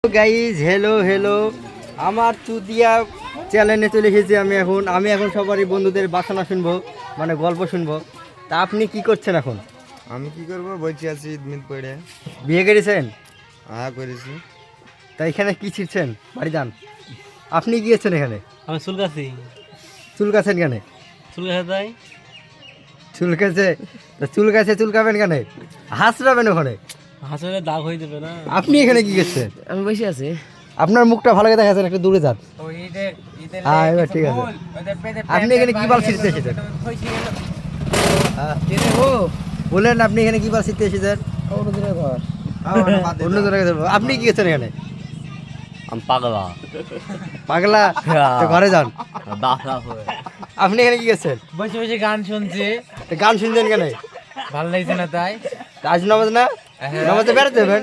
Guys hello hello আমার চুদিয়া চ্যানেলে চলে এসেছি আমি এখন সবারই বন্ধুদের বাসনা শুনবো, মানে গল্প শুনবো। তা আপনি কি করছেন এখন? আমি কি করবো, বলছি আছি ঈদ পড়ে। বিয়ে করেছেন? হ্যাঁ করেছি। তা এখানে কি ছিটছেন? বাড়ি যান। আপনি গিয়েছেন এখানে? আমি চুল কাছি। চুল কাছেন কেন? চুল কাছে তাই চুল কাছে? চুল কাছে চুল কাবেন কেন? হাসরাবেন ওখানে। হাসলে দাগ হয়ে যাবে না। আপনি এখানে কি করছেন? আমি বসে আছি। আপনার মুখটা ভালো করে দেখা যাচ্ছে না, একটু দূরে যান। হ্যাঁ এবার ঠিক আছে। আপনি এখানে কি বাল ছিটতে এসেছেন? বললেন আপনি এখানে কি বাল ছিটতে এসেছেন? অন্য জায়গায় যাবো। আপনি কি গেছেন এখানে? আমি পাগলা। পাগলা? তো ঘরে যান। বাসা হয়ে আপনি এখানে কি গেছেন? বসে বসে গান শুনছি। তো গান শুনছেন কেন? ভালো লাগছে না তাই। আজ নামাজ না? নামাজে বেড়াতে যাবেন?